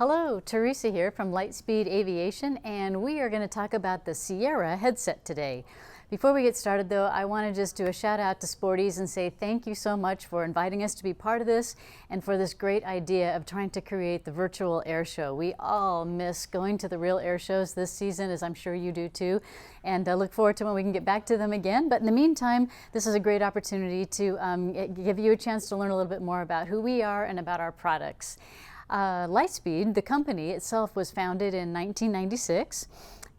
Hello, Teresa here from Lightspeed Aviation, and we are going to talk about the Sierra headset today. Before we get started though, I want to just do a shout out to Sporties and say thank you so much for inviting us to be part of this and for this great idea of trying to create the virtual air show. We all miss going to the real air shows this season, as I'm sure you do too, and look forward to when we can get back to them again. But in the meantime, this is a great opportunity to give you a chance to learn a little bit more about who we are and about our products. Lightspeed, the company itself, was founded in 1996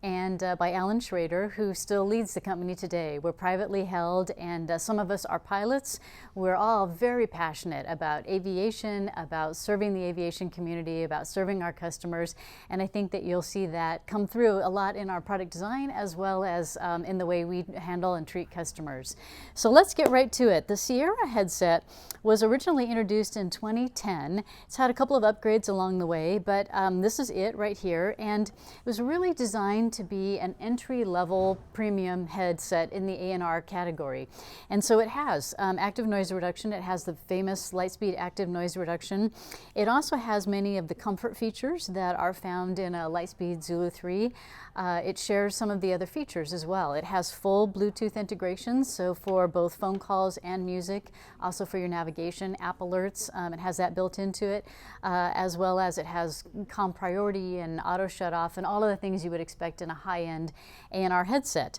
and by Alan Schrader, who still leads the company today. We're privately held, and some of us are pilots. We're all very passionate about aviation, about serving the aviation community, about serving our customers, and I think that you'll see that come through a lot in our product design as well as in the way we handle and treat customers. So let's get right to it. The Sierra headset was originally introduced in 2010. It's had a couple of upgrades along the way, but this is it right here, and it was really designed to be an entry-level premium headset in the ANR category. And so it has active noise reduction. It has the famous Lightspeed active noise reduction. It also has many of the comfort features that are found in a Lightspeed Zulu 3. It shares some of the other features as well. It has full Bluetooth integration, so for both phone calls and music, also for your navigation, app alerts, it has that built into it, as well as it has calm priority and auto shut off and all of the things you would expect in a high-end ANR headset.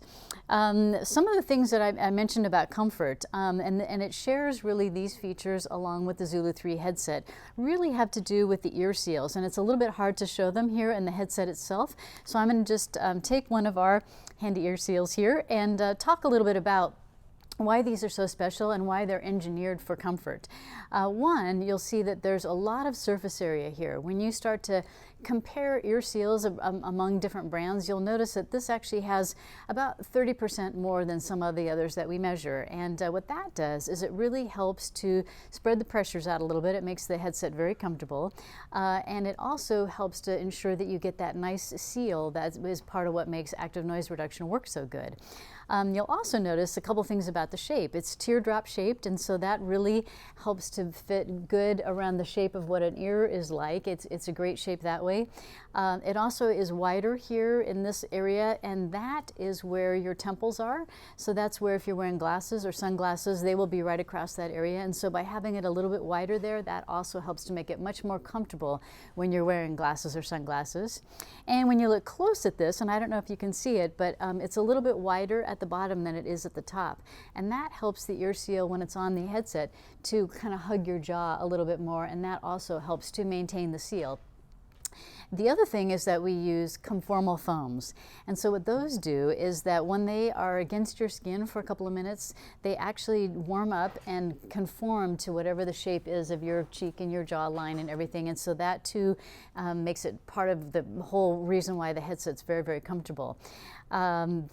Some of the things that I mentioned about comfort, and it shares really these features along with the Zulu 3 headset, really have to do with the ear seals, and it's a little bit hard to show them here in the headset itself, so I'm going to just take one of our handy ear seals here and talk a little bit about why these are so special and why they're engineered for comfort. One, you'll see that there's a lot of surface area here. When you start to compare ear seals among different brands, you'll notice that this actually has about 30% more than some of the others that we measure. And what that does is it really helps to spread the pressures out a little bit. It makes the headset very comfortable. And it also helps to ensure that you get that nice seal that is part of what makes active noise reduction work so good. You'll also notice a couple things about the shape. It's teardrop shaped, and so that really helps to fit good around the shape of what an ear is like. It's a great shape that way. It also is wider here in this area, and that is where your temples are. So that's where, if you're wearing glasses or sunglasses, they will be right across that area. And so by having it a little bit wider there, that also helps to make it much more comfortable when you're wearing glasses or sunglasses. And when you look close at this, and I don't know if you can see it, but it's a little bit wider at the bottom than it is at the top. And that helps the ear seal, when it's on the headset, to kind of hug your jaw a little bit more, and that also helps to maintain the seal. The other thing is that we use conformal foams. And so what those do is that when they are against your skin for a couple of minutes, they actually warm up and conform to whatever the shape is of your cheek and your jawline and everything. And so that too makes it part of the whole reason why the headset's very, very comfortable. So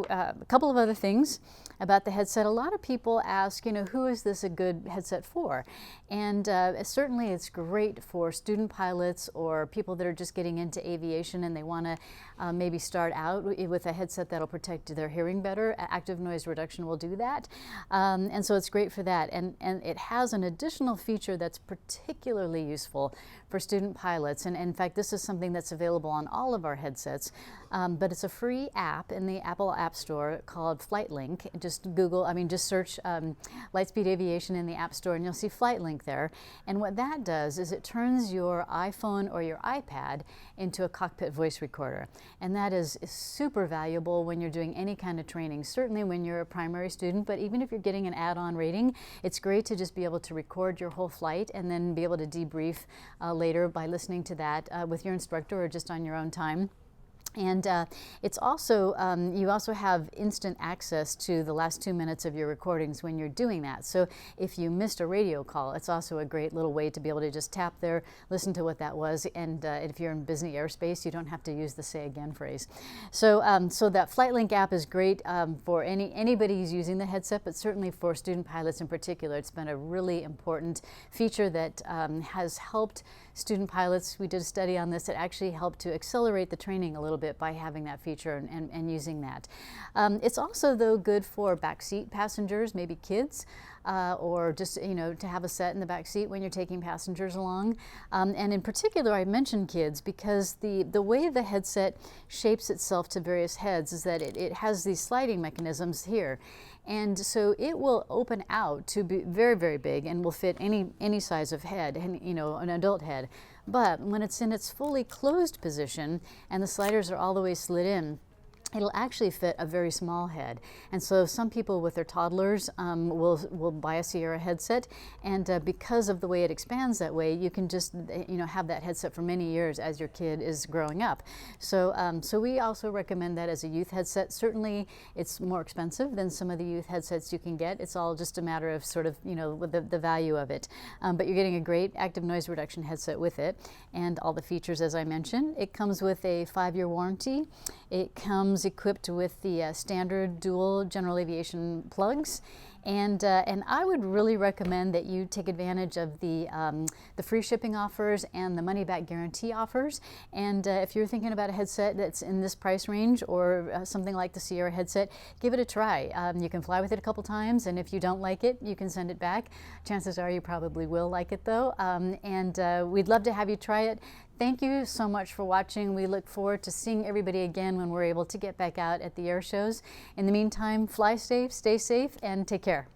a couple of other things about the headset. A lot of people ask, who is this a good headset for? And certainly it's great for student pilots or people that are just getting into aviation and they want to maybe start out with a headset that'll protect their hearing better. Active noise reduction will do that. And so it's great for that. And it has an additional feature that's particularly useful for student pilots. And in fact, this is something that's available on all of our headsets. But it's a free app in the Apple App Store called FlightLink. Just search Lightspeed Aviation in the App Store and you'll see FlightLink there. And what that does is it turns your iPhone or your iPad into a cockpit voice recorder. And that is super valuable when you're doing any kind of training, certainly when you're a primary student, but even if you're getting an add-on rating, it's great to just be able to record your whole flight and then be able to debrief later by listening to that with your instructor or just on your own time. And it's also, you also have instant access to the last 2 minutes of your recordings when you're doing that. So if you missed a radio call, it's also a great little way to be able to just tap there, listen to what that was, and if you're in busy airspace, you don't have to use the say again phrase. So, so that FlightLink app is great for anybody who's using the headset, but certainly for student pilots in particular. It's been a really important feature that has helped student pilots. We did a study on this. It actually helped to accelerate the training a little little bit by having that feature and using that. It's also, though, good for backseat passengers, maybe kids, or just, to have a set in the back seat when you're taking passengers along. And in particular, I mentioned kids because the way the headset shapes itself to various heads is that it has these sliding mechanisms here. And so it will open out to be very, very big and will fit any size of head, and an adult head. But when it's in its fully closed position and the sliders are all the way slid in, it'll actually fit a very small head. And so some people with their toddlers will buy a Sierra headset, and because of the way it expands that way, you can just have that headset for many years as your kid is growing up. So so we also recommend that as a youth headset. Certainly it's more expensive than some of the youth headsets you can get. It's all just a matter of sort of the value of it, but you're getting a great active noise reduction headset with it and all the features as I mentioned. It comes with a 5-year warranty. It comes equipped with the standard dual general aviation plugs, and I would really recommend that you take advantage of the free shipping offers and the money back guarantee offers. And if you're thinking about a headset that's in this price range or something like the Sierra headset, give it a try. You can fly with it a couple times, and if you don't like it, you can send it back. Chances are you probably will like it though, and we'd love to have you try it. Thank you so much for watching. We look forward to seeing everybody again when we're able to get back out at the air shows. In the meantime, fly safe, stay safe, and take care.